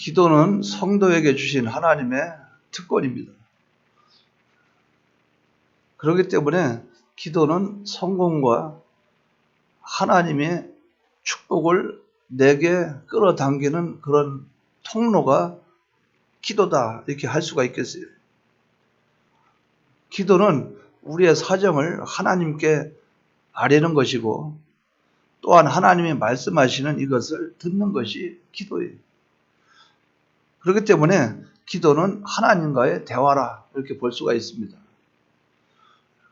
기도는 성도에게 주신 하나님의 특권입니다. 그렇기 때문에 기도는 성공과 하나님의 축복을 내게 끌어당기는 그런 통로가 기도다, 이렇게 할 수가 있겠어요. 기도는 우리의 사정을 하나님께 아뢰는 것이고, 또한 하나님이 말씀하시는 이것을 듣는 것이 기도예요. 그렇기 때문에 기도는 하나님과의 대화라, 이렇게 볼 수가 있습니다.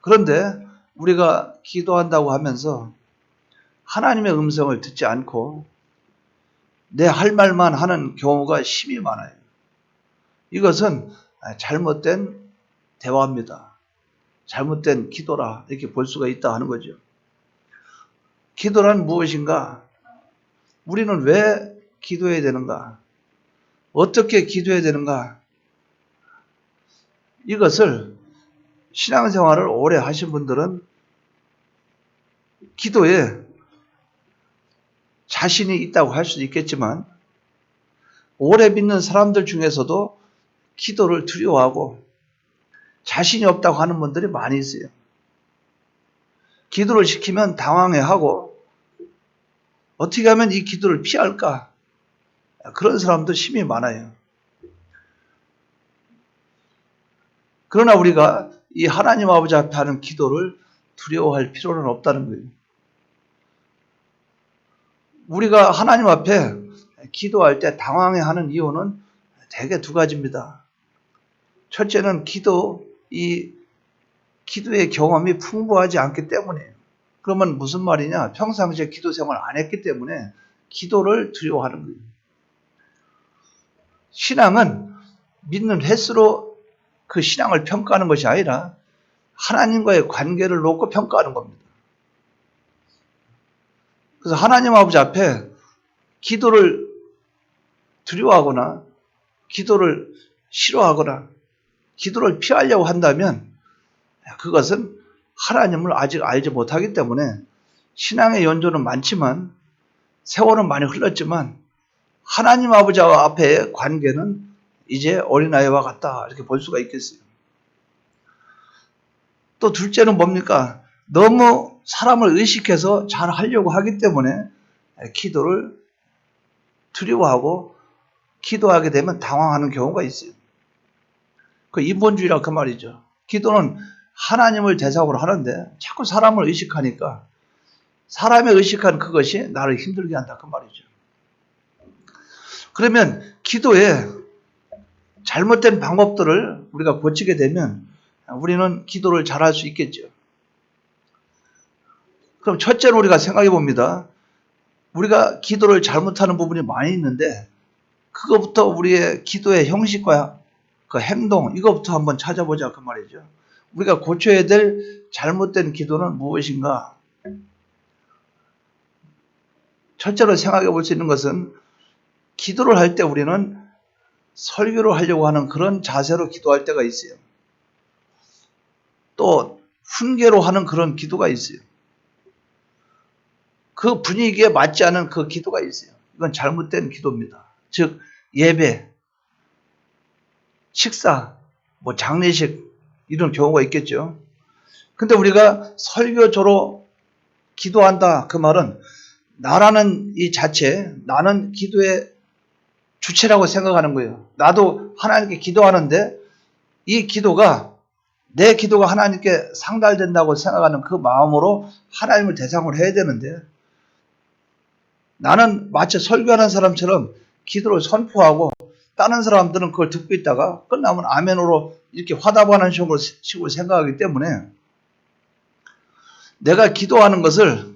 그런데 우리가 기도한다고 하면서 하나님의 음성을 듣지 않고 내 할 말만 하는 경우가 심히 많아요. 이것은 잘못된 대화입니다. 잘못된 기도라, 이렇게 볼 수가 있다 하는 거죠. 기도란 무엇인가? 우리는 왜 기도해야 되는가? 어떻게 기도해야 되는가? 이것을 신앙생활을 오래 하신 분들은 기도에 자신이 있다고 할 수도 있겠지만, 오래 믿는 사람들 중에서도 기도를 두려워하고 자신이 없다고 하는 분들이 많이 있어요. 기도를 시키면 당황해하고 어떻게 하면 이 기도를 피할까? 그런 사람도 심히 많아요. 그러나 우리가 이 하나님 아버지 앞에 하는 기도를 두려워할 필요는 없다는 거예요. 우리가 하나님 앞에 기도할 때 당황해하는 이유는 대개 두 가지입니다. 첫째는 이 기도의 경험이 풍부하지 않기 때문이에요. 그러면 무슨 말이냐? 평상시에 기도 생활 안 했기 때문에 기도를 두려워하는 거예요. 신앙은 믿는 횟수로 그 신앙을 평가하는 것이 아니라 하나님과의 관계를 놓고 평가하는 겁니다. 그래서 하나님 아버지 앞에 기도를 두려워하거나 기도를 싫어하거나 기도를 피하려고 한다면 그것은 하나님을 아직 알지 못하기 때문에 신앙의 연조는 많지만 세월은 많이 흘렀지만 하나님 아버지 앞의 관계는 이제 어린아이와 같다, 이렇게 볼 수가 있겠어요. 또 둘째는 뭡니까? 너무 사람을 의식해서 잘 하려고 하기 때문에 기도를 두려워하고 기도하게 되면 당황하는 경우가 있어요. 그 인본주의라 그 말이죠. 기도는 하나님을 대상으로 하는데 자꾸 사람을 의식하니까 사람의 의식한 그것이 나를 힘들게 한다, 그 말이죠. 그러면 기도에 잘못된 방법들을 우리가 고치게 되면 우리는 기도를 잘할 수 있겠죠. 그럼 첫째로 우리가 생각해 봅니다. 우리가 기도를 잘못하는 부분이 많이 있는데 그거부터 우리의 기도의 형식과 그 행동, 이거부터 한번 찾아보자, 그 말이죠. 우리가 고쳐야 될 잘못된 기도는 무엇인가? 첫째로 생각해 볼 수 있는 것은 기도를 할 때 우리는 설교를 하려고 하는 그런 자세로 기도할 때가 있어요. 또 훈계로 하는 그런 기도가 있어요. 그 분위기에 맞지 않은 그 기도가 있어요. 이건 잘못된 기도입니다. 즉 예배, 식사, 장례식, 이런 경우가 있겠죠. 근데 우리가 설교조로 기도한다, 그 말은 나라는 이 자체, 나는 기도의 주체라고 생각하는 거예요. 나도 하나님께 기도하는데 이 기도가, 내 기도가 하나님께 상달된다고 생각하는 그 마음으로 하나님을 대상으로 해야 되는데, 나는 마치 설교하는 사람처럼 기도를 선포하고 다른 사람들은 그걸 듣고 있다가 끝나면 아멘으로 이렇게 화답하는 식으로 생각하기 때문에 내가 기도하는 것을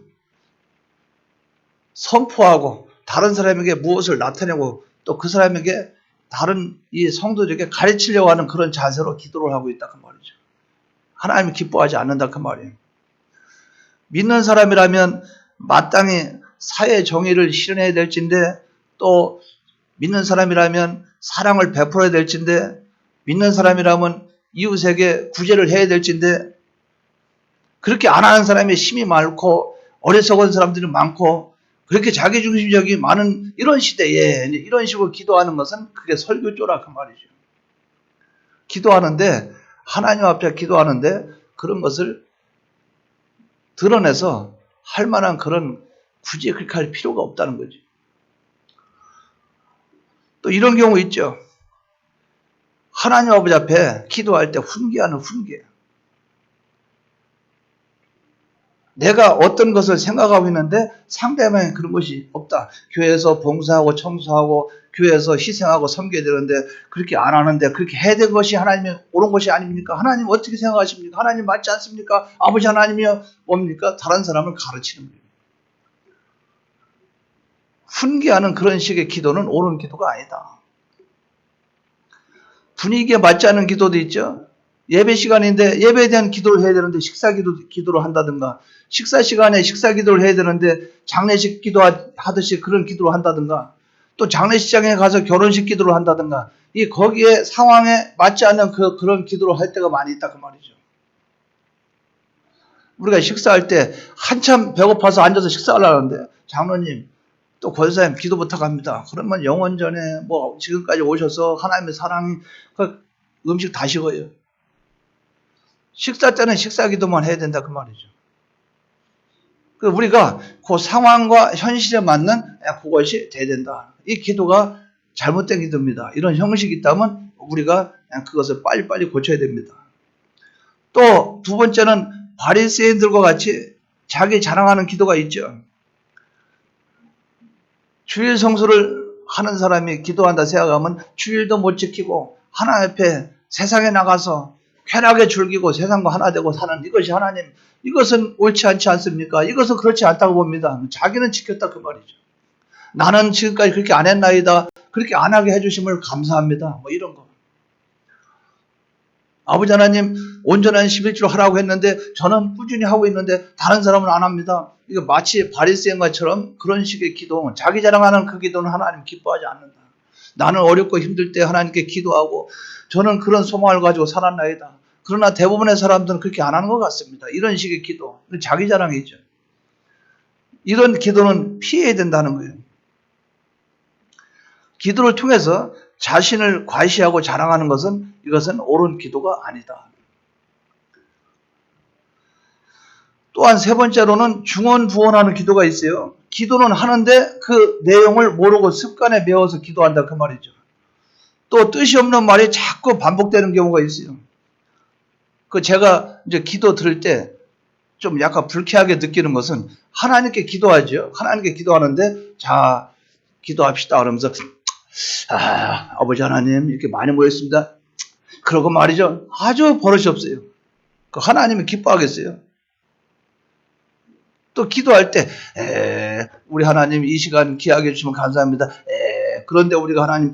선포하고 다른 사람에게 무엇을 나타내고 또 그 사람에게 다른 이 성도들에게 가르치려고 하는 그런 자세로 기도를 하고 있다, 그 말이죠. 하나님이 기뻐하지 않는다, 그 말이에요. 믿는 사람이라면 마땅히 사회 정의를 실현해야 될진데, 또 믿는 사람이라면 사랑을 베풀어야 될진데, 믿는 사람이라면 이웃에게 구제를 해야 될진데, 그렇게 안 하는 사람이 심이 많고 어리석은 사람들이 많고, 그렇게 자기중심적이 많은 이런 시대에 이런 식으로 기도하는 것은 그게 설교조라 그 말이죠. 기도하는데 하나님 앞에 기도하는데 그런 것을 드러내서 할 만한 그런 굳이 그렇게 할 필요가 없다는 거죠. 또 이런 경우 있죠. 하나님 아버지 앞에 기도할 때 훈계하는 훈계. 내가 어떤 것을 생각하고 있는데 상대방이 그런 것이 없다. 교회에서 봉사하고 청소하고 교회에서 희생하고 섬겨야 되는데 그렇게 안 하는데 그렇게 해야 될 것이 하나님의 옳은 것이 아닙니까? 하나님 어떻게 생각하십니까? 하나님 맞지 않습니까? 아버지 하나님이요 뭡니까? 다른 사람을 가르치는 거예요. 훈계하는 그런 식의 기도는 옳은 기도가 아니다. 분위기에 맞지 않는 기도도 있죠. 예배 시간인데 예배에 대한 기도를 해야 되는데 기도를 한다든가 식사 시간에 식사 기도를 해야 되는데 장례식 기도하듯이 그런 기도를 한다든가 또 장례식장에 가서 결혼식 기도를 한다든가 거기에 상황에 맞지 않는 그런 기도를 할 때가 많이 있다 그 말이죠. 우리가 식사할 때 한참 배고파서 앉아서 식사를 하는데 장로님 또 권사님 기도 부탁합니다. 그러면 영원전에 뭐 지금까지 오셔서 하나님의 사랑이 그 음식 다 식어요. 식사 때는 식사 기도만 해야 된다 그 말이죠. 우리가 그 상황과 현실에 맞는 그것이 돼야 된다. 이 기도가 잘못된 기도입니다. 이런 형식이 있다면 우리가 그것을 빨리빨리 고쳐야 됩니다. 또 두 번째는 바리새인들과 같이 자기 자랑하는 기도가 있죠. 주일 성수를 하는 사람이 기도한다 생각하면 주일도 못 지키고 하나님 앞에 세상에 나가서 쾌락에 즐기고 세상과 하나 되고 사는 이것이 하나님, 이것은 옳지 않지 않습니까? 이것은 그렇지 않다고 봅니다. 자기는 지켰다 그 말이죠. 나는 지금까지 그렇게 안 했나이다. 그렇게 안 하게 해주심을 감사합니다. 뭐 이런 거. 아버지 하나님 온전한 11조를 하라고 했는데 저는 꾸준히 하고 있는데 다른 사람은 안 합니다. 이거 마치 바리새인과처럼 그런 식의 기도, 자기 자랑하는 그 기도는 하나님 기뻐하지 않는다. 나는 어렵고 힘들 때 하나님께 기도하고 저는 그런 소망을 가지고 살았나이다. 그러나 대부분의 사람들은 그렇게 안 하는 것 같습니다. 이런 식의 기도, 자기 자랑이죠. 이런 기도는 피해야 된다는 거예요. 기도를 통해서 자신을 과시하고 자랑하는 것은 이것은 옳은 기도가 아니다. 또한 세 번째로는 중언부언하는 기도가 있어요. 기도는 하는데 그 내용을 모르고 습관에 배워서 기도한다 그 말이죠. 또 뜻이 없는 말이 자꾸 반복되는 경우가 있어요. 제가 이제 기도 들을 때 좀 약간 불쾌하게 느끼는 것은 하나님께 기도하죠. 하나님께 기도하는데 자 기도합시다 그러면서 아버지 하나님 이렇게 많이 모였습니다. 그러고 말이죠. 아주 버릇이 없어요. 하나님이 기뻐하겠어요? 또 기도할 때 우리 하나님 이 시간 기하게 해주시면 감사합니다. 그런데 우리가 하나님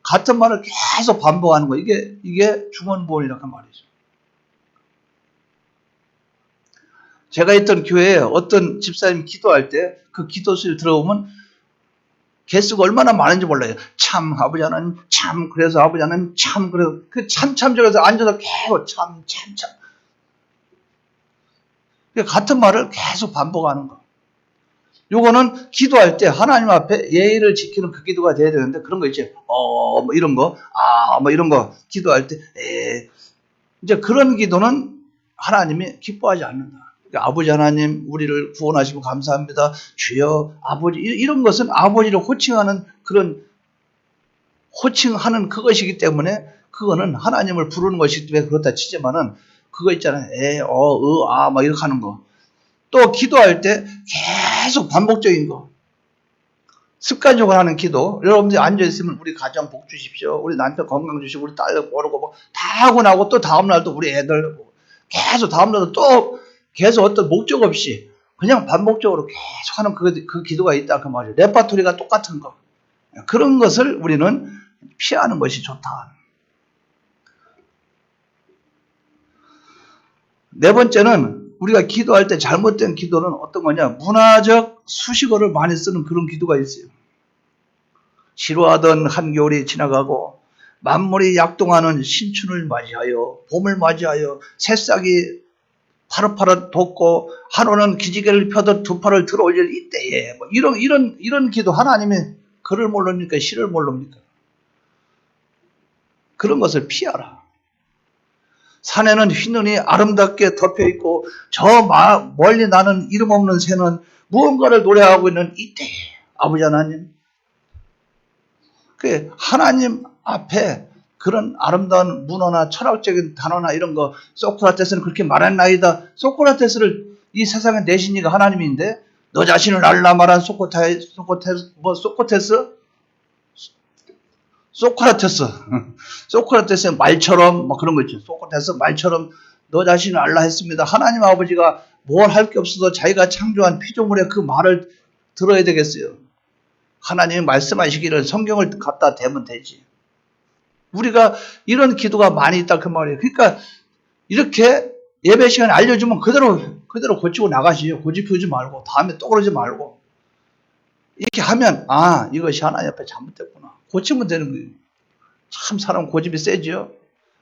같은 말을 계속 반복하는 거 이게 중언부언이라고 말이죠. 제가 있던 교회에 어떤 집사님 기도할 때 그 기도 소리를 들어보면 개수가 얼마나 많은지 몰라요. 참 아버지 하나님 참 그래서 아버지 하나님 참 그래서 그 참 저기서 앉아서 계속 참 같은 말을 계속 반복하는 거. 요거는 기도할 때 하나님 앞에 예의를 지키는 그 기도가 돼야 되는데 그런 거 있지. 뭐 이런 거, 뭐 이런 거 기도할 때 이제 그런 기도는 하나님이 기뻐하지 않는다. 그러니까 아버지 하나님 우리를 구원하시고 감사합니다. 주여 아버지 이런 것은 아버지를 호칭하는 그런 호칭하는 그것이기 때문에 그거는 하나님을 부르는 것이기 때문에 그렇다 치지만은 그거 있잖아요. 막 이렇게 하는 거. 또 기도할 때 계속 반복적인 거. 습관적으로 하는 기도. 여러분들이 앉아있으면 우리 가정 복 주십시오. 우리 남편 건강 주시고 우리 딸 모르고 뭐 다 하고 나고 또 다음날 또 우리 애들 계속 다음날도 또 계속 어떤 목적 없이 그냥 반복적으로 계속 하는 그 기도가 있다 그 말이에요. 레파토리가 똑같은 거. 그런 것을 우리는 피하는 것이 좋다. 네 번째는 우리가 기도할 때 잘못된 기도는 어떤 거냐? 문화적 수식어를 많이 쓰는 그런 기도가 있어요. 지루하던 한겨울이 지나가고 만물이 약동하는 신춘을 맞이하여 봄을 맞이하여 새싹이 파릇파릇 돋고 한우는 기지개를 펴도 두 팔을 들어 올릴 이때에 뭐 이런 기도 하나님이 그를 모릅니까? 시를 모릅니까? 그런 것을 피하라. 산에는 휘눈이 아름답게 덮여 있고 저 멀리 나는 이름 없는 새는 무언가를 노래하고 있는 이때에 아버지 하나님, 그 하나님 앞에 그런 아름다운 문어나 철학적인 단어나 이런 거 소크라테스는 그렇게 말했나이다. 소크라테스를 이 세상에 내신 이가 하나님인데 너 자신을 알라 말한 소크라테스의 말처럼 뭐 그런 거 있죠. 소크라테스 말처럼 너 자신을 알라 했습니다. 하나님 아버지가 뭘 할 게 없어도 자기가 창조한 피조물의 그 말을 들어야 되겠어요. 하나님이 말씀하시기를 성경을 갖다 대면 되지. 우리가 이런 기도가 많이 있다 그 말이에요. 그러니까 이렇게 예배 시간에 알려주면 그대로 고치고 나가시죠. 고집피우지 말고 다음에 또 그러지 말고 이렇게 하면 아 이것이 하나님 앞에 잘못됐구나. 고치면 되는 거예요. 참 사람 고집이 세지요.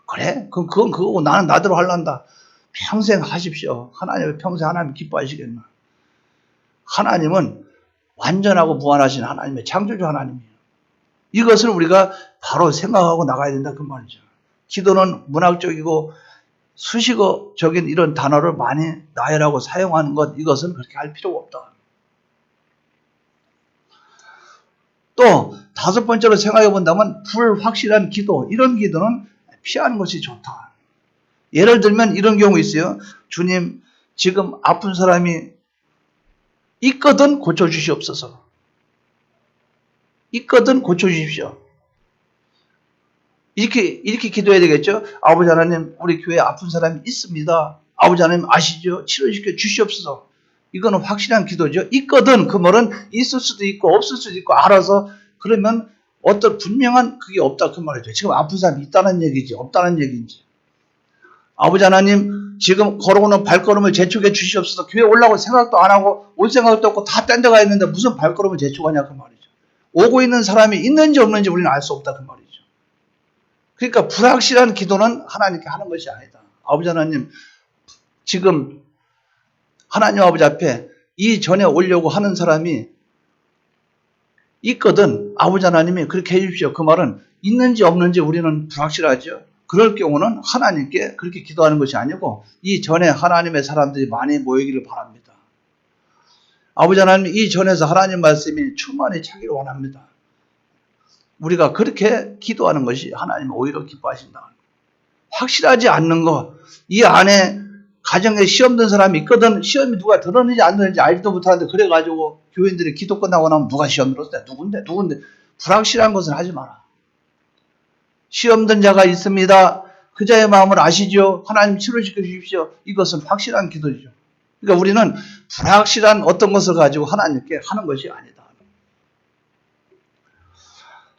그래? 그건 그거고 나는 나대로 하려한다. 평생 하십시오. 하나님 평생 하나님 기뻐하시겠나. 하나님은 완전하고 무한하신 하나님의 창조주 하나님이에요. 이것을 우리가 바로 생각하고 나가야 된다 그 말이죠. 기도는 문학적이고 수식어적인 이런 단어를 많이 나열하고 사용하는 것 이것은 그렇게 할 필요가 없다. 또 다섯 번째로 생각해 본다면 불확실한 기도, 이런 기도는 피하는 것이 좋다. 예를 들면 이런 경우 있어요. 주님 지금 아픈 사람이 있거든 고쳐주시옵소서. 있거든 고쳐주십시오. 이렇게 기도해야 되겠죠. 아버지 하나님 우리 교회에 아픈 사람이 있습니다. 아버지 하나님 아시죠? 치료시켜 주시옵소서. 이거는 확실한 기도죠. 있거든 그 말은 있을 수도 있고 없을 수도 있고 알아서 그러면 어떤 분명한 그게 없다 그 말이죠. 지금 아픈 사람이 있다는 얘기지 없다는 얘기인지. 아버지 하나님 지금 걸어오는 발걸음을 재촉해 주시옵소서. 교회 올라올 생각도 안 하고 올 생각도 없고 다 딴 데 가 있는데 무슨 발걸음을 재촉하냐 그 말이죠. 오고 있는 사람이 있는지 없는지 우리는 알 수 없다 그 말이죠. 그러니까 불확실한 기도는 하나님께 하는 것이 아니다. 아버지 하나님 지금 하나님 아버지 앞에 이전에 오려고 하는 사람이 있거든. 아버지 하나님이 그렇게 해주십시오. 그 말은 있는지 없는지 우리는 불확실하죠. 그럴 경우는 하나님께 그렇게 기도하는 것이 아니고 이전에 하나님의 사람들이 많이 모이기를 바랍니다. 아버지 하나님 이전에서 하나님 말씀이 충만히 차기를 원합니다. 우리가 그렇게 기도하는 것이 하나님 오히려 기뻐하신다. 확실하지 않는 거, 이 안에 가정에 시험 든 사람이 있거든. 시험이 누가 들었는지 안 들었는지 알지도 못하는데 그래가지고 교인들이 기도 끝나고 나면 누가 시험 들었대? 누군데? 불확실한 것은 하지 마라. 시험 든 자가 있습니다. 그 자의 마음을 아시죠? 하나님 치료시켜 주십시오. 이것은 확실한 기도죠. 그러니까 우리는 불확실한 어떤 것을 가지고 하나님께 하는 것이 아니다.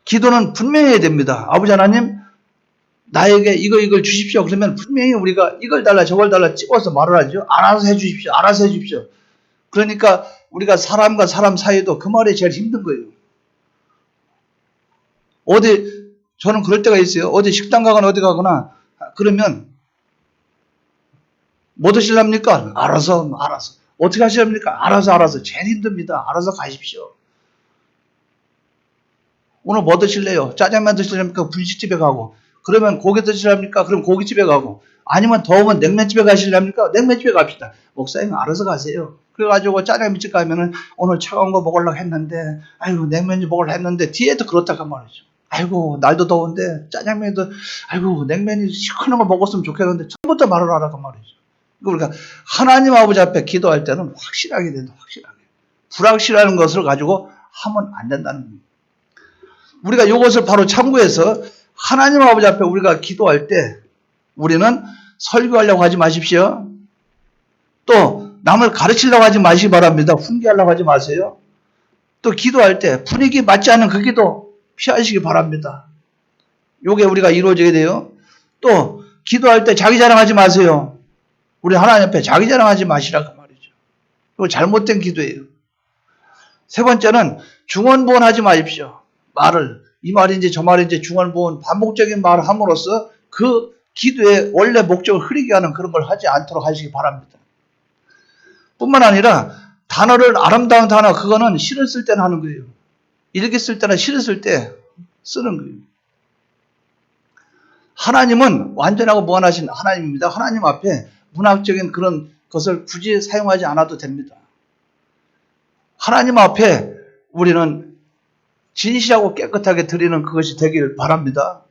기도는 분명해야 됩니다. 아버지 하나님 나에게 이걸 주십시오. 그러면 분명히 우리가 이걸 달라 저걸 달라 찍어서 말을 하죠. 알아서 해 주십시오. 알아서 해 주십시오. 그러니까 우리가 사람과 사람 사이도 그 말이 제일 힘든 거예요. 저는 그럴 때가 있어요. 어디 식당 가거나 어디 가거나 그러면 뭐 드실랍니까? 알아서. 어떻게 하실랍니까? 알아서. 제일 힘듭니다. 알아서 가십시오. 오늘 뭐 드실래요? 짜장면 드실랍니까? 분식집에 가고. 그러면 고기 드실랍니까? 그럼 고깃집에 가고. 아니면 더우면 냉면집에 가실랍니까? 냉면집에 갑시다. 목사님 알아서 가세요. 그래가지고 짜장면집 가면은 오늘 차가운 거 먹으려고 했는데 아이고 냉면집 먹으려고 했는데 뒤에도 그렇다고 말이죠. 아이고 날도 더운데 짜장면도 아이고 냉면이 시원한 거 먹었으면 좋겠는데 처음부터 말을 하라고 말이죠. 그러니까 하나님 아버지 앞에 기도할 때는 확실하게 된다. 확실하게. 불확실한 것을 가지고 하면 안 된다는 겁니다. 우리가 이것을 바로 참고해서 하나님 아버지 앞에 우리가 기도할 때 우리는 설교하려고 하지 마십시오. 또 남을 가르치려고 하지 마시기 바랍니다. 훈계하려고 하지 마세요. 또 기도할 때 분위기 맞지 않는 그 기도 피하시기 바랍니다. 요게 우리가 이루어져야 돼요. 또 기도할 때 자기 자랑하지 마세요. 우리 하나님 앞에 자기 자랑하지 마시라고 말이죠. 이거 잘못된 기도예요. 세 번째는 중언부언하지 마십시오. 이 말인지 저 말인지 중언부언 반복적인 말을 함으로써 그 기도의 원래 목적을 흐리게 하는 그런 걸 하지 않도록 하시기 바랍니다. 뿐만 아니라 단어를 아름다운 단어 그거는 시를 쓸 때는 하는 거예요. 일기 쓸 때나 시를 쓸 때 쓰는 거예요. 하나님은 완전하고 무한하신 하나님입니다. 하나님 앞에 문학적인 그런 것을 굳이 사용하지 않아도 됩니다. 하나님 앞에 우리는 진실하고 깨끗하게 드리는 그것이 되길 바랍니다.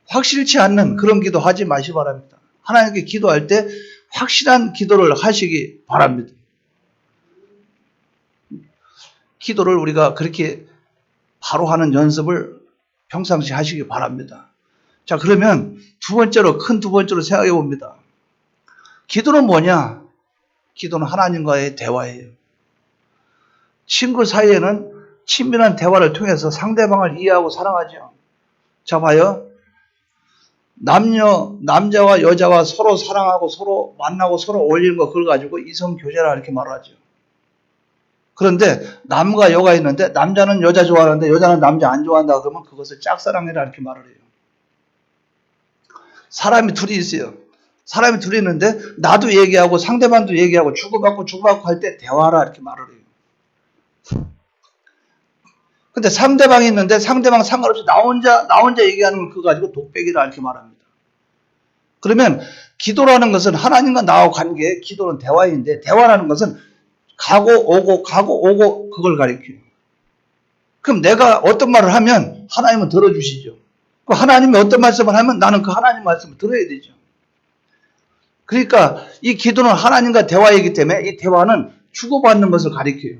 확실치 않는 그런 기도 하지 마시기 바랍니다. 하나님께 기도할 때 확실한 기도를 하시기 바랍니다. 기도를 우리가 그렇게 바로 하는 연습을 평상시 하시기 바랍니다. 자, 그러면 큰 두 번째로 생각해 봅니다. 기도는 뭐냐? 기도는 하나님과의 대화예요. 친구 사이에는 친밀한 대화를 통해서 상대방을 이해하고 사랑하죠. 자, 봐요. 남자와 여자와 서로 사랑하고 서로 만나고 서로 어울리는 거 그걸 가지고 이성교제라 이렇게 말을 하죠. 그런데 남과 여가 있는데 남자는 여자 좋아하는데 여자는 남자 안 좋아한다 그러면 그것을 짝사랑이라 이렇게 말을 해요. 사람이 둘이 있어요. 사람이 둘이 있는데 나도 얘기하고 상대방도 얘기하고 주고받고 할 때 대화라 이렇게 말을 해요. 근데 상대방이 있는데 상대방 상관없이 나 혼자 얘기하는 걸 그거 가지고 독백이라 이렇게 말합니다. 그러면 기도라는 것은 하나님과 나와 관계, 기도는 대화인데 대화라는 것은 가고 오고 그걸 가리켜요. 그럼 내가 어떤 말을 하면 하나님은 들어주시죠. 하나님이 어떤 말씀을 하면 나는 그 하나님 말씀을 들어야 되죠. 그러니까 이 기도는 하나님과 대화이기 때문에 이 대화는 주고받는 것을 가리켜요.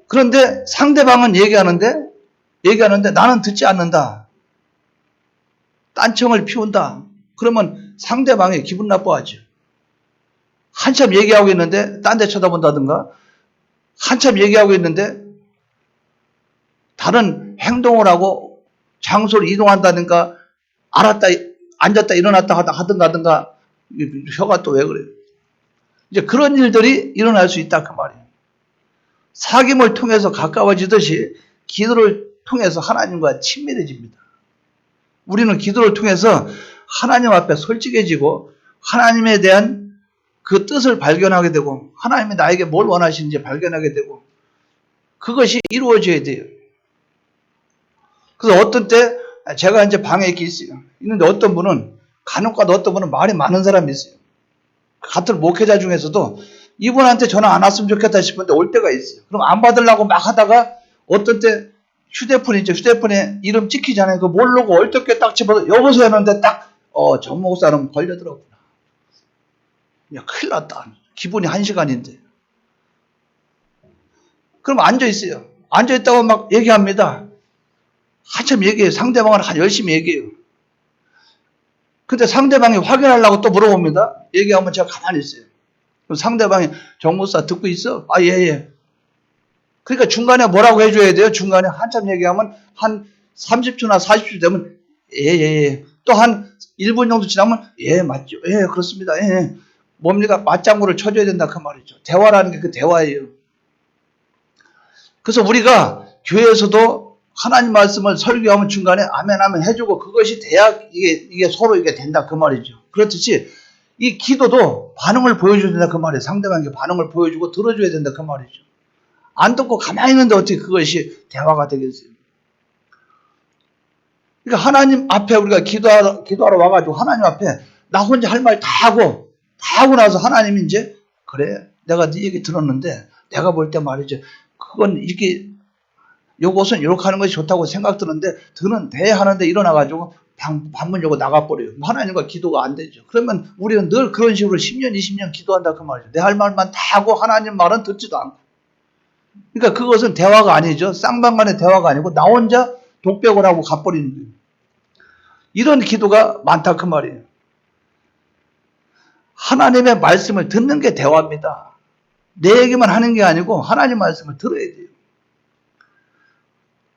그런데 상대방은 얘기하는데 나는 듣지 않는다. 딴청을 피운다. 그러면 상대방이 기분 나빠하죠. 한참 얘기하고 있는데 딴 데 쳐다본다든가 한참 얘기하고 있는데 다른 행동을 하고 장소를 이동한다든가 알았다 앉았다 일어났다 하든가 혀가 또 왜 그래요. 이제 그런 일들이 일어날 수 있다 그 말이에요. 사귐을 통해서 가까워지듯이 기도를 통해서 하나님과 친밀해집니다. 우리는 기도를 통해서 하나님 앞에 솔직해지고 하나님에 대한 그 뜻을 발견하게 되고 하나님이 나에게 뭘 원하시는지 발견하게 되고 그것이 이루어져야 돼요. 그래서 어떤 때 제가 이제 방에 이렇게 있어요. 있는데 어떤 분은 간혹가다 어떤 분은 말이 많은 사람이 있어요. 같은 목회자 중에서도 이분한테 전화 안 왔으면 좋겠다 싶은데 올 때가 있어요. 그럼 안 받으려고 막 하다가 어떤 때 휴대폰에 이름 찍히잖아요. 그 모르고 얼떨결에 딱 집어서 여보세요 하는데 딱 정 목사는 걸려들었구나. 야, 큰일 났다. 기본이 1시간인데. 그럼 앉아있어요. 앉아있다고 막 얘기합니다. 한참 얘기해요. 상대방은 열심히 얘기해요. 근데 상대방이 확인하려고 또 물어봅니다. 얘기하면 제가 가만히 있어요. 그럼 상대방이 정 목사 듣고 있어? 아, 예. 그러니까 중간에 뭐라고 해줘야 돼요? 중간에 한참 얘기하면 한 30초나 40초 되면 예. 또 한 1분 정도 지나면 예, 맞죠. 예, 그렇습니다. 예. 뭡니까? 맞장구를 쳐줘야 된다 그 말이죠. 대화라는 게 그 대화예요. 그래서 우리가 교회에서도 하나님 말씀을 설교하면 중간에 아멘 해주고 그것이 돼야 이게 서로 이게 된다 그 말이죠. 그렇듯이 이 기도도 반응을 보여줘야 된다 그 말이에요. 상대방에게 반응을 보여주고 들어줘야 된다 그 말이죠. 안 듣고 가만히 있는데 어떻게 그것이 대화가 되겠어요? 그러니까 하나님 앞에 우리가 기도하러 와가지고 하나님 앞에 나 혼자 할 말 다 하고 나서 하나님이 이제 그래 내가 네 얘기 들었는데 내가 볼 때 말이죠. 그건 이렇게 요것은 이렇게 하는 것이 좋다고 생각 드는데 드는데 하는데 일어나가지고 방문 열고 나가버려요. 하나님과 기도가 안 되죠. 그러면 우리는 늘 그런 식으로 10년 20년 기도한다 그 말이죠. 내 할 말만 다 하고 하나님 말은 듣지도 않고. 그러니까 그것은 대화가 아니죠. 쌍방간의 대화가 아니고 나 혼자 독백을 하고 가버리는 거예요. 이런 기도가 많다 그 말이에요. 하나님의 말씀을 듣는 게 대화입니다. 내 얘기만 하는 게 아니고 하나님 말씀을 들어야 돼요.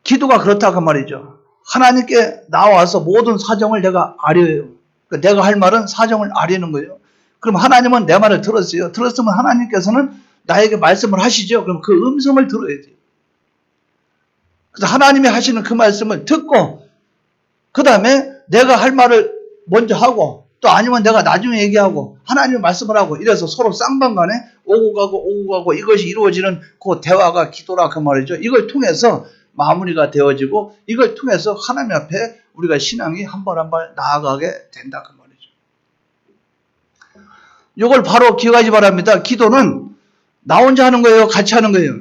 기도가 그렇다 그 말이죠. 하나님께 나와서 모든 사정을 내가 아뢰요. 그러니까 내가 할 말은 사정을 아뢰는 거예요. 그럼 하나님은 내 말을 들었어요. 들었으면 하나님께서는 나에게 말씀을 하시죠. 그럼 그 음성을 들어야 돼요. 그래서 하나님이 하시는 그 말씀을 듣고 그 다음에 내가 할 말을 먼저 하고 또 아니면 내가 나중에 얘기하고 하나님의 말씀을 하고 이래서 서로 쌍방간에 오고 가고 이것이 이루어지는 그 대화가 기도라 그 말이죠. 이걸 통해서 마무리가 되어지고 이걸 통해서 하나님 앞에 우리가 신앙이 한 발 한 발 나아가게 된다 그 말이죠. 이걸 바로 기억하시 바랍니다. 기도는 나 혼자 하는 거예요? 같이 하는 거예요?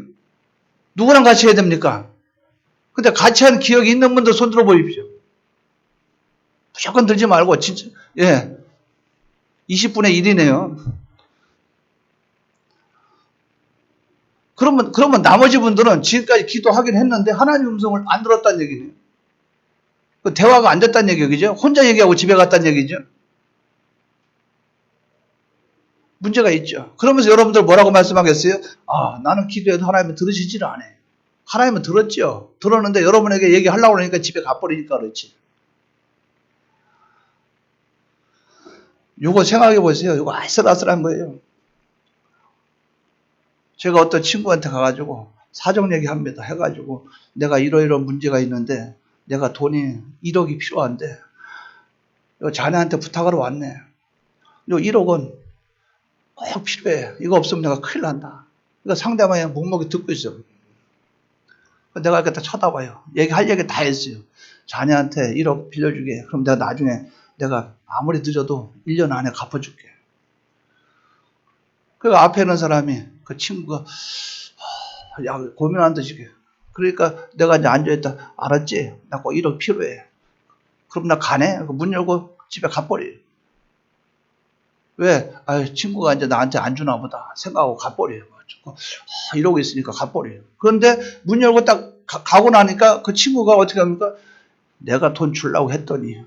누구랑 같이 해야 됩니까? 근데 같이 하는 기억이 있는 분들 손 들어 보십시오. 무조건 들지 말고 진짜 20분의 1이네요. 그러면 나머지 분들은 지금까지 기도하긴 했는데 하나님 음성을 안 들었다는 얘기네요. 그 대화가 안 됐다는 얘기죠. 혼자 얘기하고 집에 갔다는 얘기죠. 문제가 있죠. 그러면서 여러분들 뭐라고 말씀하겠어요? 나는 기도해도 하나님은 들으시지를 않아요. 하나님은 들었죠. 들었는데 여러분에게 얘기하려고 그러니까 집에 가버리니까 그렇지. 요거 생각해 보세요. 요거 아슬아슬한 거예요. 제가 어떤 친구한테 가가지고 사정 얘기합니다. 해가지고 내가 이러이러한 문제가 있는데 내가 돈이 1억이 필요한데 자네한테 부탁하러 왔네. 요 1억은 꼭 필요해. 이거 없으면 내가 큰일 난다. 그러니까 상대방이 묵묵히 듣고 있어. 내가 이렇게 딱 쳐다봐요. 할 얘기 다 했어요. 자네한테 1억 빌려주게. 그럼 내가 나중에 내가 아무리 늦어도 1년 안에 갚아줄게. 그 앞에 있는 사람이 그 친구가 고민한 듯이 그러니까 내가 이제 앉아있다. 알았지? 나 꼭 1억 필요해. 그럼 나 가네? 문 열고 집에 가버려. 왜? 친구가 이제 나한테 안 주나 보다 생각하고 가버려요. 이러고 있으니까 가버려요. 그런데 문 열고 딱 가고 나니까 그 친구가 어떻게 합니까? 내가 돈 주려고 했더니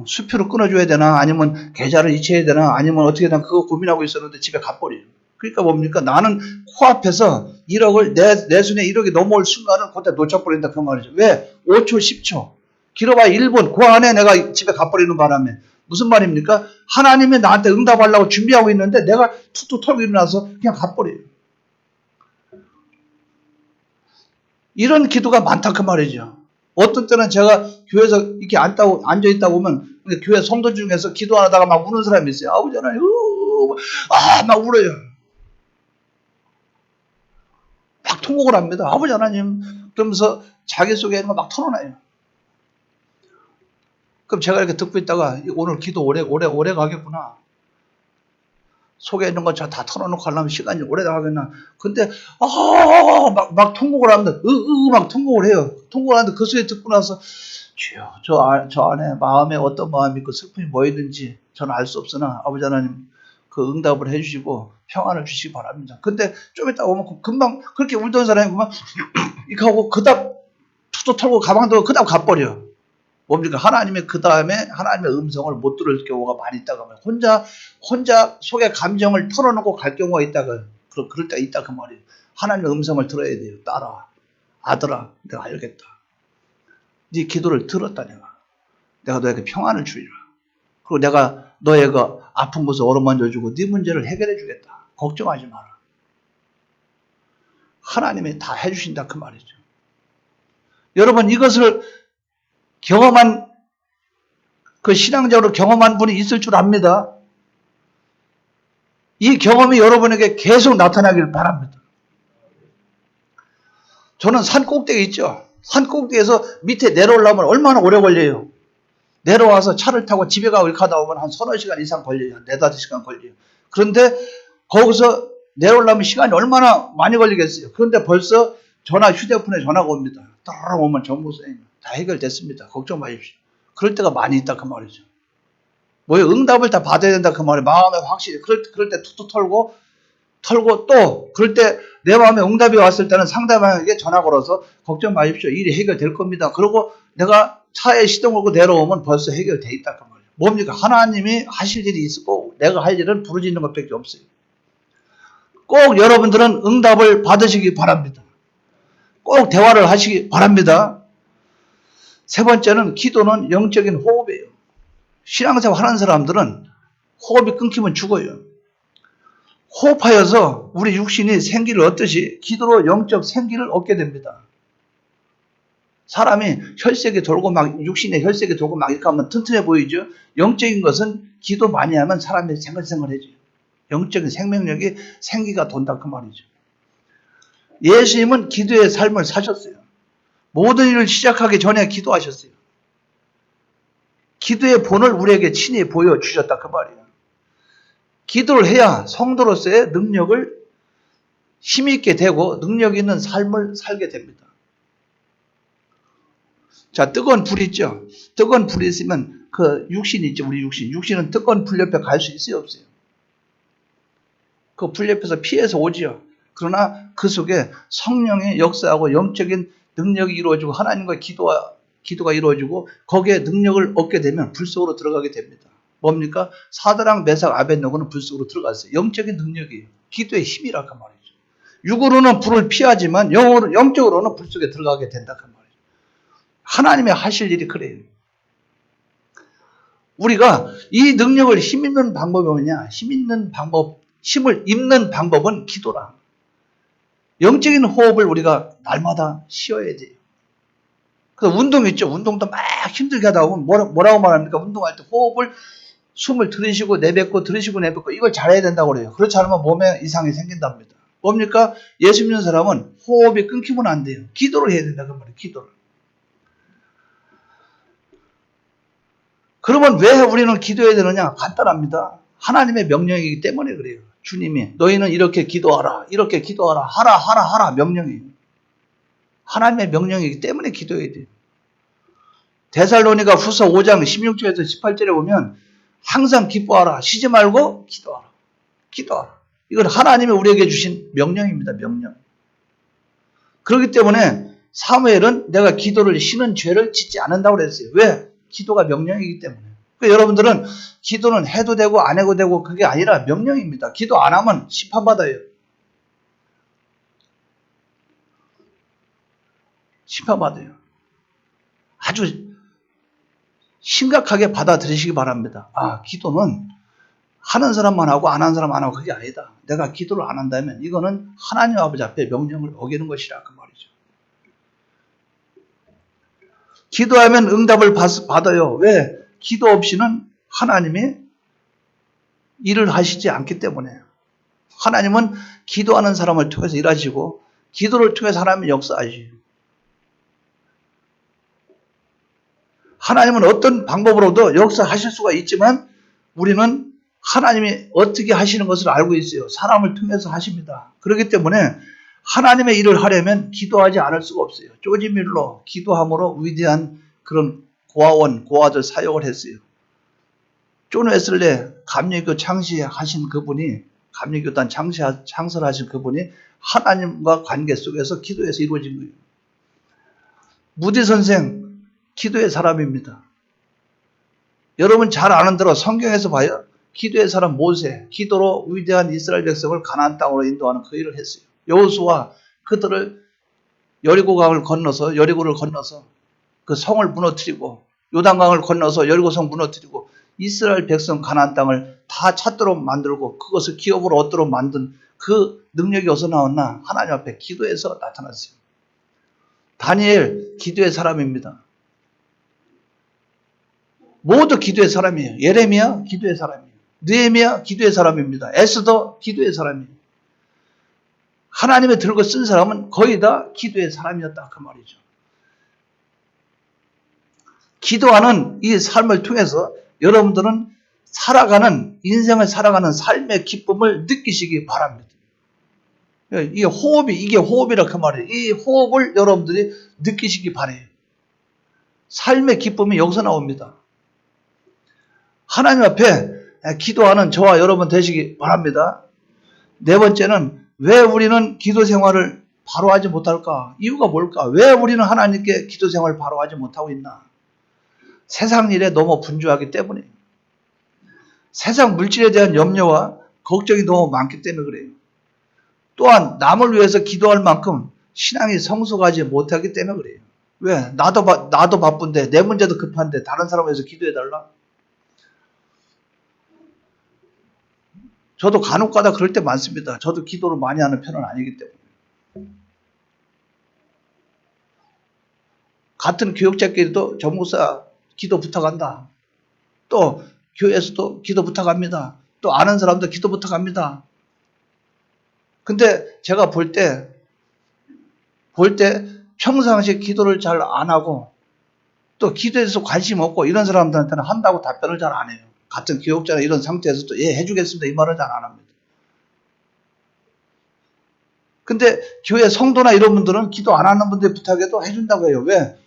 수표로 끊어줘야 되나 아니면 계좌를 이체해야 되나 아니면 어떻게 되나 그거 고민하고 있었는데 집에 가버려요. 그러니까 뭡니까? 나는 코앞에서 1억을 내 손에 1억이 넘어올 순간은 그때 놓쳐버린다 그 말이죠. 왜? 5초 10초 길어봐야 1분 그 안에 내가 집에 가버리는 바람에 무슨 말입니까? 하나님이 나한테 응답하려고 준비하고 있는데 내가 툭툭 털고 일어나서 그냥 가버려요. 이런 기도가 많다 그 말이죠. 어떤 때는 제가 교회에서 이렇게 앉아있다 보면 교회 성도 중에서 기도하다가 막 우는 사람이 있어요. 아버지 하나님 막 울어요. 막 통곡을 합니다. 아버지 하나님 그러면서 자기 속에 있는 거 막 털어놔요. 그럼 제가 이렇게 듣고 있다가 오늘 기도 오래 가겠구나. 속에 있는 거 다 털어놓고 하려면 시간이 오래 가겠나. 근데 막 통곡을 합니다. 막 통곡을 해요. 통곡을 하는데 그 소리 듣고 나서 주여 저 안에 마음에 어떤 마음이 있고 슬픔이 뭐 있는지 저는 알 수 없으나 아버지 하나님 그 응답을 해주시고 평안을 주시기 바랍니다. 근데 좀 이따 오면 금방 그렇게 울던 사람이 그만 이렇게 하고 그다음 투도 털고 가방도 그다음 가버려. 뭡니까? 하나님의 그 다음에 하나님의 음성을 못 들을 경우가 많이 있다고 말이에요. 혼자 속에 감정을 털어놓고 갈 경우가 있다가 그럴 때가 있다 그 말이에요. 하나님의 음성을 들어야 돼요. 딸아, 아들아, 내가 알겠다. 네 기도를 들었다 내가 너에게 평안을 주리라. 그리고 내가 너의 그 아픈 곳을 어루만져주고 네 문제를 해결해 주겠다. 걱정하지 마라. 하나님이 다 해주신다 그 말이죠. 여러분 이것을 경험한 그 신앙적으로 경험한 분이 있을 줄 압니다. 이 경험이 여러분에게 계속 나타나길 바랍니다. 저는 산 꼭대기 있죠. 산 꼭대기에서 밑에 내려오려면 얼마나 오래 걸려요. 내려와서 차를 타고 집에 가고 이렇게 하다 보면 한 서너 시간 이상 걸려요. 한 4-5시간 걸려요. 그런데 거기서 내려오려면 시간이 얼마나 많이 걸리겠어요. 그런데 벌써 휴대폰에 전화가 옵니다. 따라오면 정보선생님 다 해결됐습니다. 걱정 마십시오. 그럴 때가 많이 있다 그 말이죠. 뭐예요? 응답을 다 받아야 된다 그 말이에요. 마음에 확실히 그럴 때 툭툭 털고 또 그럴 때 내 마음에 응답이 왔을 때는 상대방에게 전화 걸어서 걱정 마십시오. 일이 해결될 겁니다. 그리고 내가 차에 시동 걸고 내려오면 벌써 해결돼 있다 그 말이에요. 뭡니까? 하나님이 하실 일이 있고 내가 할 일은 부르짖는 것밖에 없어요. 꼭 여러분들은 응답을 받으시기 바랍니다. 꼭 대화를 하시기 바랍니다. 세 번째는 기도는 영적인 호흡이에요. 신앙생활 하는 사람들은 호흡이 끊기면 죽어요. 호흡하여서 우리 육신이 생기를 얻듯이 기도로 영적 생기를 얻게 됩니다. 사람이 혈색이 돌고 막 육신에 혈색이 돌고 막 이렇게 하면 튼튼해 보이죠. 영적인 것은 기도 많이 하면 사람이 생글생글해져요. 영적인 생명력이 생기가 돈다 그 말이죠. 예수님은 기도의 삶을 사셨어요. 모든 일을 시작하기 전에 기도하셨어요. 기도의 본을 우리에게 친히 보여주셨다 그 말이에요. 기도를 해야 성도로서의 능력을 힘있게 되고 능력 있는 삶을 살게 됩니다. 자, 뜨거운 불이 있죠. 뜨거운 불이 있으면 그 육신이 있죠. 우리 육신. 육신은 뜨거운 불 옆에 갈 수 있어요, 없어요? 그 불 옆에서 피해서 오지요. 그러나 그 속에 성령의 역사하고 영적인 능력이 이루어지고 하나님과 기도가 이루어지고 거기에 능력을 얻게 되면 불 속으로 들어가게 됩니다. 뭡니까? 사드락, 메삭, 아벳느고는 불 속으로 들어갔어요. 영적인 능력이에요. 기도의 힘이라 그 말이죠. 육으로는 불을 피하지만 영적으로는 불 속에 들어가게 된다 그 말이죠. 하나님의 하실 일이 그래요. 우리가 이 능력을 힘 있는 방법이 뭐냐? 힘을 입는 방법은 기도라. 영적인 호흡을 우리가 날마다 쉬어야 돼요. 그 운동 있죠. 운동도 막 힘들게 하다 보면 뭐라고 말합니까? 운동할 때 호흡을 숨을 들이쉬고 내뱉고 들이쉬고 내뱉고 이걸 잘해야 된다고 그래요. 그렇지 않으면 몸에 이상이 생긴답니다. 뭡니까? 예수 믿는 사람은 호흡이 끊기면 안 돼요. 기도를 해야 된다 그 말이에요. 기도를. 그러면 왜 우리는 기도해야 되느냐? 간단합니다. 하나님의 명령이기 때문에 그래요. 주님이 너희는 이렇게 기도하라. 이렇게 기도하라. 하라 명령이에요. 하나님의 명령이기 때문에 기도해야 돼요. 데살로니가 후서 5장 16절에서 18절에 보면 항상 기뻐하라. 쉬지 말고 기도하라. 기도하라. 이건 하나님이 우리에게 주신 명령입니다. 명령. 그렇기 때문에 사무엘은 내가 기도를 쉬는 죄를 짓지 않는다고 그랬어요. 왜? 기도가 명령이기 때문에. 그러니까 여러분들은 기도는 해도 되고 안 해도 되고 그게 아니라 명령입니다. 기도 안 하면 심판받아요. 심판받아요. 아주 심각하게 받아들이시기 바랍니다. 아, 기도는 하는 사람만 하고 안 하는 사람 안 하고 그게 아니다. 내가 기도를 안 한다면 이거는 하나님 아버지 앞에 명령을 어기는 것이라 그 말이죠. 기도하면 응답을 받아요. 왜? 기도 없이는 하나님이 일을 하시지 않기 때문에. 하나님은 기도하는 사람을 통해서 일하시고 기도를 통해서 하나님은 역사하시고 하나님은 어떤 방법으로도 역사하실 수가 있지만 우리는 하나님이 어떻게 하시는 것을 알고 있어요. 사람을 통해서 하십니다. 그렇기 때문에 하나님의 일을 하려면 기도하지 않을 수가 없어요. 조지밀로 기도함으로 위대한 그런 고아들 사역을 했어요. 존 웨슬레 감리교 창시하신 그분이 감리교단 창설하신 그분이 하나님과 관계 속에서 기도에서 이루어진 거예요. 무디 선생 기도의 사람입니다. 여러분 잘 아는 대로 성경에서 봐요. 기도의 사람 모세, 기도로 위대한 이스라엘 백성을 가나안 땅으로 인도하는 그 일을 했어요. 여호수아 그들을 여리고를 건너서 그 성을 무너뜨리고 요단강을 건너서 여리고성 무너뜨리고 이스라엘 백성 가나안 땅을 다 찾도록 만들고 그것을 기업으로 얻도록 만든 그 능력이 어디서 나왔나? 하나님 앞에 기도에서 나타났어요. 다니엘 기도의 사람입니다. 모두 기도의 사람이에요. 예레미야 기도의 사람이에요. 느헤미야 기도의 사람입니다. 에스더 기도의 사람이에요. 하나님의 들고 쓴 사람은 거의 다 기도의 사람이었다 그 말이죠. 기도하는 이 삶을 통해서 여러분들은 인생을 살아가는 삶의 기쁨을 느끼시기 바랍니다. 이게 호흡이라 그 말이에요. 이 호흡을 여러분들이 느끼시기 바래요. 삶의 기쁨이 여기서 나옵니다. 하나님 앞에 기도하는 저와 여러분 되시기 바랍니다. 네 번째는 왜 우리는 기도 생활을 바로 하지 못할까? 이유가 뭘까? 왜 우리는 하나님께 기도 생활을 바로 하지 못하고 있나? 세상 일에 너무 분주하기 때문에 세상 물질에 대한 염려와 걱정이 너무 많기 때문에 그래요. 또한 남을 위해서 기도할 만큼 신앙이 성숙하지 못하기 때문에 그래요. 왜? 나도 바쁜데 내 문제도 급한데 다른 사람을 위해서 기도해달라? 저도 간혹가다 그럴 때 많습니다. 저도 기도를 많이 하는 편은 아니기 때문에. 같은 교역자끼리도 저 목사 기도 부탁한다. 또 교회에서도 기도 부탁합니다. 또 아는 사람도 기도 부탁합니다. 근데 제가 볼 때 평상시에 기도를 잘 안 하고 또 기도에 대해서 관심 없고 이런 사람들한테는 한다고 답변을 잘 안 해요. 같은 교역자나 이런 상태에서도 예, 해주겠습니다. 이 말을 잘 안 합니다. 근데 교회 성도나 이런 분들은 기도 안 하는 분들 부탁해도 해준다고 해요. 왜?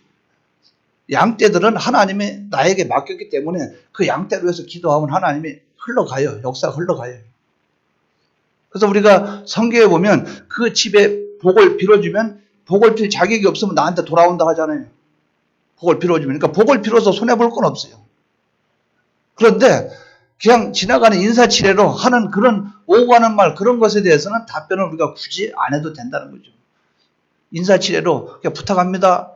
양떼들은 하나님이 나에게 맡겼기 때문에 그 양떼로 해서 기도하면 하나님이 흘러가요. 역사가 흘러가요. 그래서 우리가 성경에 보면 그 집에 복을 빌어주면 복을 빌 자격이 없으면 나한테 돌아온다 하잖아요. 복을 빌어주면. 그러니까 복을 빌어서 손해볼 건 없어요. 그런데 그냥 지나가는 인사치레로 하는 그런 오고 가는 말 그런 것에 대해서는 답변을 우리가 굳이 안 해도 된다는 거죠. 인사치레로 그냥 부탁합니다.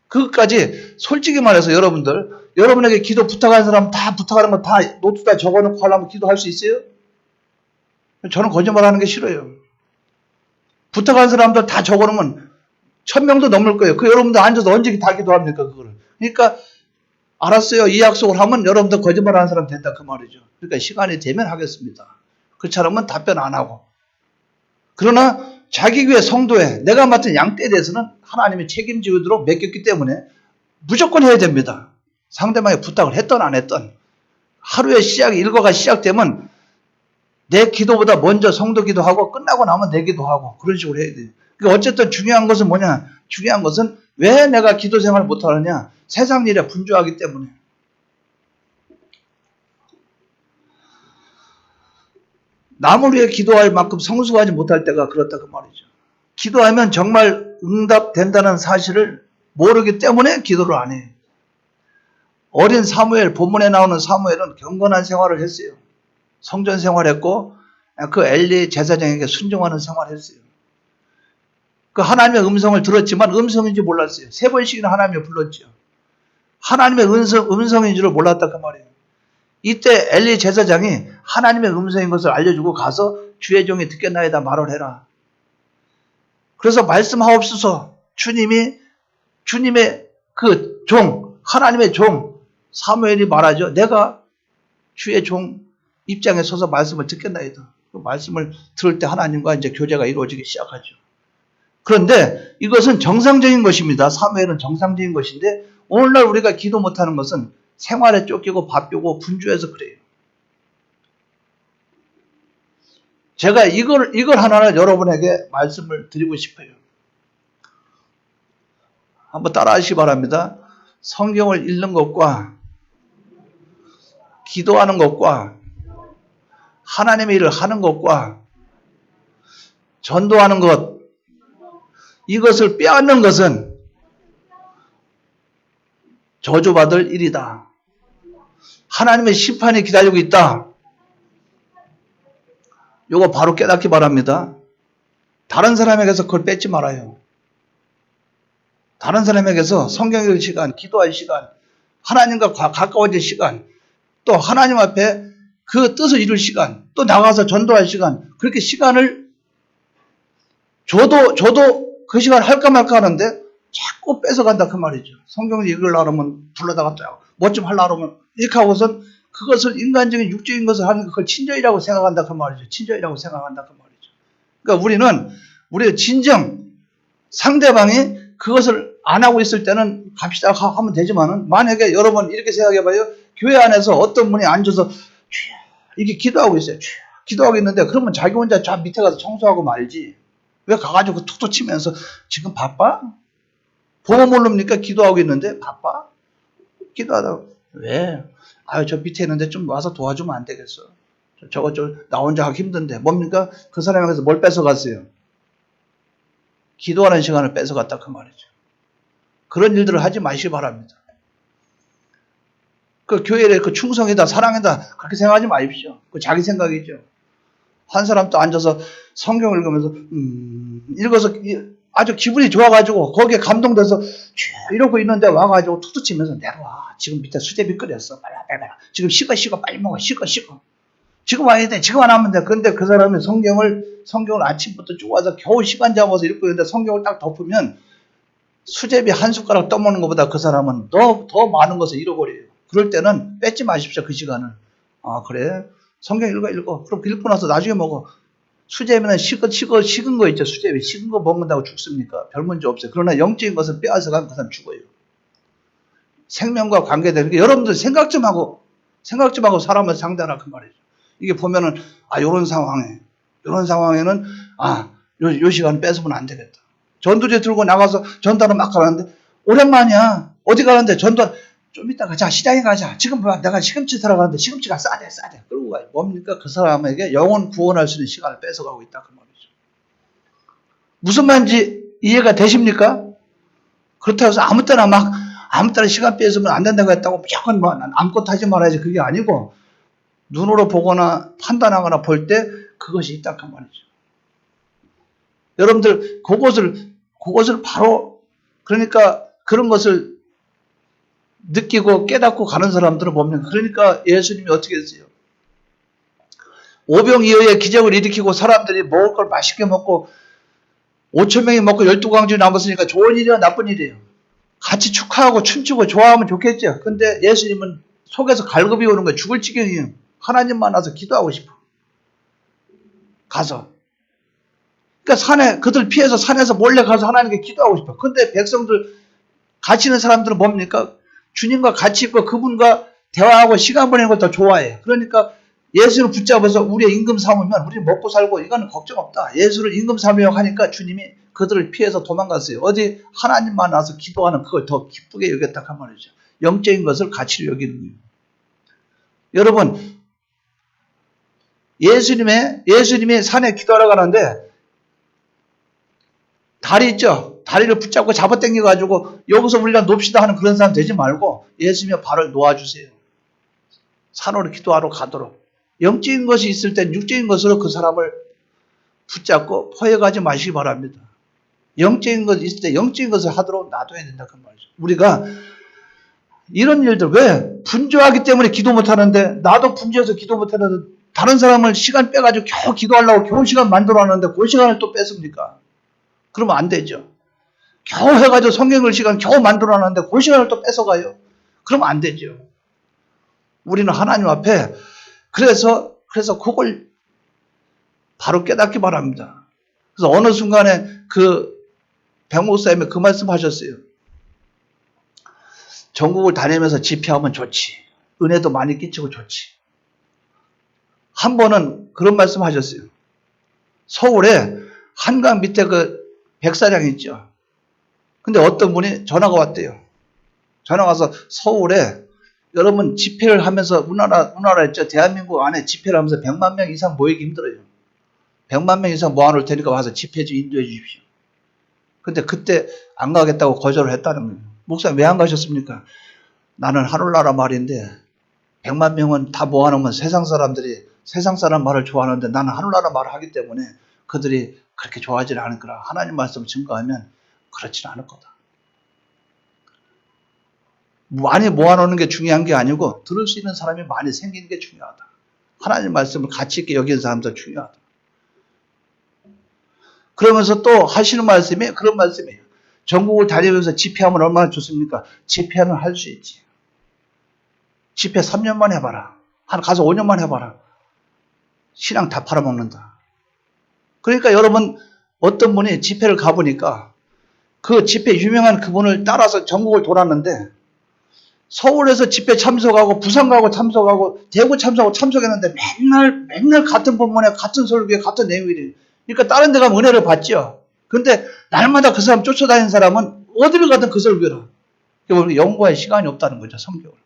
그것까지 솔직히 말해서 여러분에게 기도 부탁하는 사람 다 부탁하는 거 다 노트다 적어놓고 하려면 기도할 수 있어요? 저는 거짓말하는 게 싫어요. 부탁하는 사람들 다 적어놓으면 1000명도 넘을 거예요. 그 여러분들 앉아서 언제 다 기도합니까 그거를? 그러니까 알았어요. 이 약속을 하면 여러분들 거짓말하는 사람 된다 그 말이죠. 그러니까 시간이 되면 하겠습니다. 그렇지 않으면 답변 안 하고. 그러나 자기 교회 성도에 내가 맡은 양떼에 대해서는 하나님이 책임지도록 맡겼기 때문에 무조건 해야 됩니다. 상대방이 부탁을 했던 안 했던 하루의 시작이 일과가 시작되면 내 기도보다 먼저 성도 기도하고 끝나고 나면 내 기도하고 그런 식으로 해야 돼요. 그러니까 어쨌든 중요한 것은 뭐냐? 중요한 것은 왜 내가 기도 생활을 못하느냐? 세상 일에 분주하기 때문에. 남을 위해 기도할 만큼 성숙하지 못할 때가 그렇다 그 말이죠. 기도하면 정말 응답된다는 사실을 모르기 때문에 기도를 안 해요. 어린 사무엘, 본문에 나오는 사무엘은 경건한 생활을 했어요. 성전 생활했고 그 엘리 제사장에게 순종하는 생활을 했어요. 그 하나님의 음성을 들었지만 음성인지 몰랐어요. 3번씩이나 하나님이 불렀죠. 하나님의 음성인 줄을 몰랐다 그 말이에요. 이때 엘리 제사장이 하나님의 음성인 것을 알려주고 가서 주의 종이 듣겠나이다 말을 해라. 그래서 말씀하옵소서. 주님의 그 종, 하나님의 종 사무엘이 말하죠. 내가 주의 종 입장에 서서 말씀을 듣겠나이다. 그 말씀을 들을 때 하나님과 이제 교제가 이루어지기 시작하죠. 그런데 이것은 정상적인 것입니다. 사무엘은 정상적인 것인데 오늘날 우리가 기도 못하는 것은 생활에 쫓기고 바쁘고 분주해서 그래요. 제가 이걸 하나를 여러분에게 말씀을 드리고 싶어요. 한번 따라 하시기 바랍니다. 성경을 읽는 것과 기도하는 것과 하나님의 일을 하는 것과 전도하는 것, 이것을 빼앗는 것은 저주받을 일이다. 하나님의 심판이 기다리고 있다. 요거 바로 깨닫기 바랍니다. 다른 사람에게서 그걸 뺏지 말아요. 다른 사람에게서 성경 읽을 시간, 기도할 시간, 하나님과 가까워질 시간, 또 하나님 앞에 그 뜻을 이룰 시간, 또 나가서 전도할 시간, 그렇게 시간을 저도 그 시간 할까 말까 하는데 자꾸 뺏어간다 그 말이죠. 성경을 읽으려고 하면 불러다가 뭐 좀 하려고 하면 이렇게 하고선 그것을 인간적인 육적인 것을 하는 그걸 친절이라고 생각한다 그 말이죠. 친절이라고 생각한다 그 말이죠. 그러니까 우리가 진정 상대방이 그것을 안 하고 있을 때는 갑시다 하면 되지만은 만약에 여러분 이렇게 생각해봐요. 교회 안에서 어떤 분이 앉아서 이렇게 기도하고 있어요. 기도하고 있는데 그러면 자기 혼자 저 밑에 가서 청소하고 말지. 왜 가가지고 툭툭 치면서 지금 바빠? 보고 모릅니까? 기도하고 있는데 바빠? 기도하다가 왜? 아유 저 밑에 있는데 좀 와서 도와주면 안 되겠어. 저거 나 혼자 하기 힘든데 뭡니까? 그 사람에게서 뭘 뺏어갔어요? 기도하는 시간을 뺏어갔다 그 말이죠. 그런 일들을 하지 마시기 바랍니다. 그 교회에 그 충성이다 사랑이다 그렇게 생각하지 마십시오. 그 자기 생각이죠. 한 사람 또 앉아서 성경 읽으면서 읽어서 아주 기분이 좋아가지고 거기에 감동돼서 이러고 있는데 와가지고 툭툭 치면서 내려와. 지금 밑에 수제비 끓였어. 빨리. 지금 식어 빨리 먹어. 식어. 지금 와야 돼. 지금 안 하면 돼. 그런데 그 사람이 성경을 아침부터 쭉 와서 겨우 시간 잡아서 읽고 있는데 성경을 딱 덮으면 수제비 한 숟가락 떠먹는 것보다 그 사람은 더 많은 것을 잃어버려요. 그럴 때는 뺏지 마십시오. 그 시간을. 아 그래? 성경 읽어. 그럼 읽고 나서 나중에 먹어. 수제비는 식은 거 있죠. 수제비 식은 거 먹는다고 죽습니까? 별 문제 없어요. 그러나 영적인 것을 빼앗아가면 그 사람 죽어요. 생명과 관계되는 게 여러분들 생각 좀 하고 사람을 상대하라 그 말이죠. 이게 보면은 요런 상황에는 요 시간 뺏으면 안 되겠다. 전도제 들고 나가서 전도하러 막 가는데 오랜만이야. 어디 가는데 전도 좀 이따 가자. 시장에 가자. 지금 내가 시금치 사러 가는데 시금치가 싸대. 그러고 가요. 뭡니까? 그 사람에게 영혼 구원할 수 있는 시간을 뺏어가고 있다 그 말이죠. 무슨 말인지 이해가 되십니까? 그렇다고 해서 아무 때나 시간 뺏으면 안 된다고 했다고 무조건 아무것도 하지 말아야지 그게 아니고 눈으로 보거나 판단하거나 볼 때 그것이 있다 그 말이죠. 여러분들 그것을 바로 그러니까 그런 것을 느끼고 깨닫고 가는 사람들은 뭡니까? 그러니까 예수님이 어떻게 했어요? 오병이어의 기적을 일으키고 사람들이 먹을 걸 맛있게 먹고 5천 명이 먹고 12광주 남았으니까 좋은 일이야 나쁜 일이에요? 같이 축하하고 춤추고 좋아하면 좋겠죠. 근데 예수님은 속에서 갈급이 오는 거예요. 죽을 지경이에요. 하나님 만나서 기도하고 싶어. 가서. 그러니까 그들 피해서 산에서 몰래 가서 하나님께 기도하고 싶어. 근데 백성들 같이 있는 사람들은 뭡니까? 주님과 같이 있고 그분과 대화하고 시간 보내는 걸 더 좋아해. 그러니까 예수를 붙잡아서 우리의 임금 삼으면 우리 먹고 살고 이거는 걱정 없다. 예수를 임금 삼으려고 하니까 주님이 그들을 피해서 도망갔어요. 어디 하나님 만나서 기도하는 그걸 더 기쁘게 여겼다 그 말이죠. 영적인 것을 가치로 여기는 거예요. 여러분 예수님이 산에 기도하러 가는데 다리 있죠? 다리를 붙잡고 잡아당겨가지고 여기서 우리가 놉시다 하는 그런 사람 되지 말고 예수님의 발을 놓아주세요. 산으로 기도하러 가도록. 영적인 것이 있을 땐 육적인 것으로 그 사람을 붙잡고 포획하지 마시기 바랍니다. 영적인 것이 있을 때 영적인 것을 하도록 놔둬야 된다 그 말이죠. 우리가 이런 일들 왜 분주하기 때문에 기도 못하는데 나도 분주해서 기도 못하는데 다른 사람을 시간 빼가지고 겨우 기도하려고 겨우 시간 만들어놨는데 그 시간을 또 뺏습니까? 그러면 안 되죠. 겨우 해가지고 성경 읽을 시간 겨우 만들어놨는데 그 시간을 또 뺏어가요. 그러면 안 되죠. 우리는 하나님 앞에 그래서 그걸 바로 깨닫기 바랍니다. 그래서 어느 순간에 그 백목사님이 그 말씀 하셨어요. 전국을 다니면서 집회하면 좋지. 은혜도 많이 끼치고 좋지. 한 번은 그런 말씀 하셨어요. 서울에 한강 밑에 그 백사장 있죠. 근데 어떤 분이 전화가 왔대요. 전화가 와서 서울에 여러분 집회를 하면서 우리나라 있죠. 대한민국 안에 집회를 하면서 100만 명 이상 모이기 힘들어요. 100만 명 이상 모아놓을 테니까 와서 집회 좀 인도해 주십시오. 근데 그때 안 가겠다고 거절을 했다는 거예요. 목사님 왜 안 가셨습니까? 나는 하늘나라 말인데 100만 명은 다 모아놓으면 세상 사람 말을 좋아하는데 나는 하늘나라 말을 하기 때문에 그들이 그렇게 좋아하지 않을 거라. 하나님 말씀을 증거하면 그렇지는 않을 거다. 많이 모아놓는 게 중요한 게 아니고 들을 수 있는 사람이 많이 생기는 게 중요하다. 하나님 말씀을 가치 있게 여기는 사람도 중요하다. 그러면서 또 하시는 말씀이 그런 말씀이에요. 전국을 다니면서 집회하면 얼마나 좋습니까? 집회는 할 수 있지. 집회 3년만 해봐라. 가서 5년만 해봐라. 신앙 다 팔아먹는다. 그러니까 여러분 어떤 분이 집회를 가보니까 그 집회 유명한 그분을 따라서 전국을 돌았는데 서울에서 집회 참석하고 부산 가고 참석하고 대구 참석했는데 맨날 같은 본문에 같은 설교에 같은 내용이래요. 그러니까 다른 데 가면 은혜를 받죠. 근데 날마다 그 사람 쫓아다니는 사람은 어디를 가든 그 설교라. 그러니까 연구할 시간이 없다는 거죠. 성경을.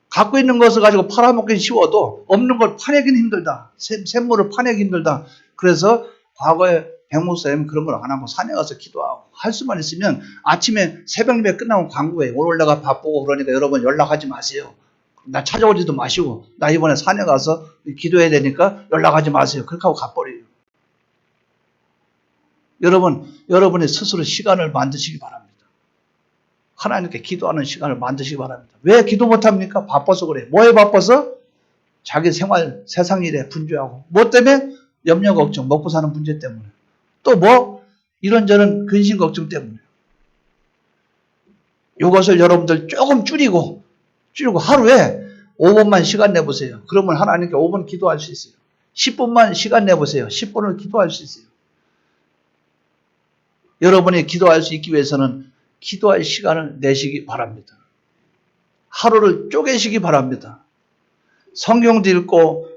갖고 있는 것을 가지고 팔아먹기는 쉬워도 없는 걸 파내기는 힘들다. 샘물을 파내기 힘들다. 그래서 과거에 백목사님 그런 걸 안 하고 산에 가서 기도하고 할 수만 있으면 아침에 새벽 예배 끝나면 광고해. 오늘 내가 바쁘고 그러니까 여러분 연락하지 마세요. 나 찾아오지도 마시고 나 이번에 산에 가서 기도해야 되니까 연락하지 마세요. 그렇게 하고 가버려요. 여러분의 스스로 시간을 만드시기 바랍니다. 하나님께 기도하는 시간을 만드시기 바랍니다. 왜 기도 못합니까? 바빠서 그래요. 뭐에 바빠서? 자기 생활, 세상 일에 분주하고. 뭐 때문에? 염려 걱정, 먹고 사는 문제 때문에. 또 뭐? 이런저런 근심 걱정 때문에. 이것을 여러분들 조금 줄이고 하루에 5분만 시간 내보세요. 그러면 하나님께 5분 기도할 수 있어요. 10분만 시간 내보세요. 10분을 기도할 수 있어요. 여러분이 기도할 수 있기 위해서는 기도할 시간을 내시기 바랍니다. 하루를 쪼개시기 바랍니다. 성경도 읽고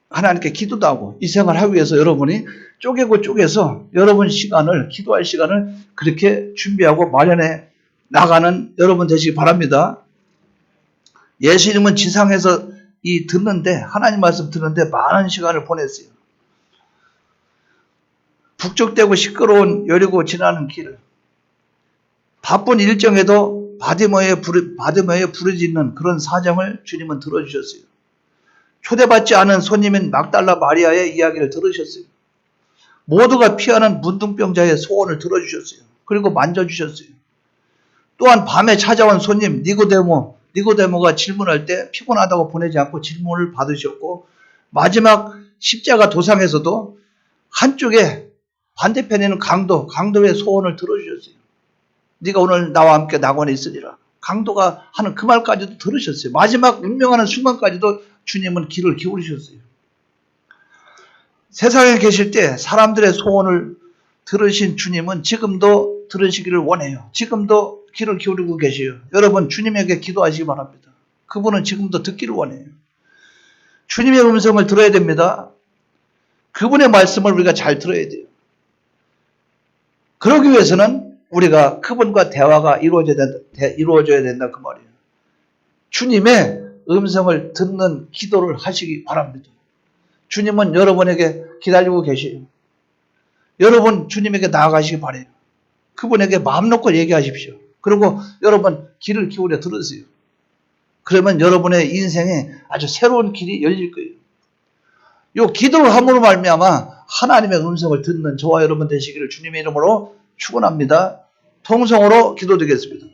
하나님께 기도도 하고 이 생활을 하기 위해서 여러분이 쪼개서 여러분 시간을, 기도할 시간을 그렇게 준비하고 마련해 나가는 여러분 되시기 바랍니다. 예수님은 지상에서 하나님 말씀 듣는데 많은 시간을 보냈어요. 북적대고 시끄러운 여리고 지나는 길을, 바쁜 일정에도 바디머에 부르짖는 그런 사정을 주님은 들어주셨어요. 초대받지 않은 손님인 막달라 마리아의 이야기를 들으셨어요. 모두가 피하는 문둥병자의 소원을 들어주셨어요. 그리고 만져주셨어요. 또한 밤에 찾아온 손님 니고데모가 질문할 때 피곤하다고 보내지 않고 질문을 받으셨고, 마지막 십자가 도상에서도 한쪽에 반대편에 있는 강도의 소원을 들어주셨어요. 네가 오늘 나와 함께 낙원에 있으리라. 강도가 하는 그 말까지도 들으셨어요. 마지막 운명하는 순간까지도 주님은 귀를 기울이셨어요. 세상에 계실 때 사람들의 소원을 들으신 주님은 지금도 들으시기를 원해요. 지금도 귀를 기울이고 계세요. 여러분, 주님에게 기도하시기 바랍니다. 그분은 지금도 듣기를 원해요. 주님의 음성을 들어야 됩니다. 그분의 말씀을 우리가 잘 들어야 돼요. 그러기 위해서는 우리가 그분과 대화가 이루어져야 된다 그 말이에요. 주님의 음성을 듣는 기도를 하시기 바랍니다. 주님은 여러분에게 기다리고 계세요. 여러분 주님에게 나아가시기 바라요. 그분에게 마음 놓고 얘기하십시오. 그리고 여러분 귀를 기울여 들으세요. 그러면 여러분의 인생에 아주 새로운 길이 열릴 거예요. 이 기도를 함으로 말미암아 하나님의 음성을 듣는 저와 여러분 되시기를 주님의 이름으로 축원합니다. 통성으로 기도드리겠습니다.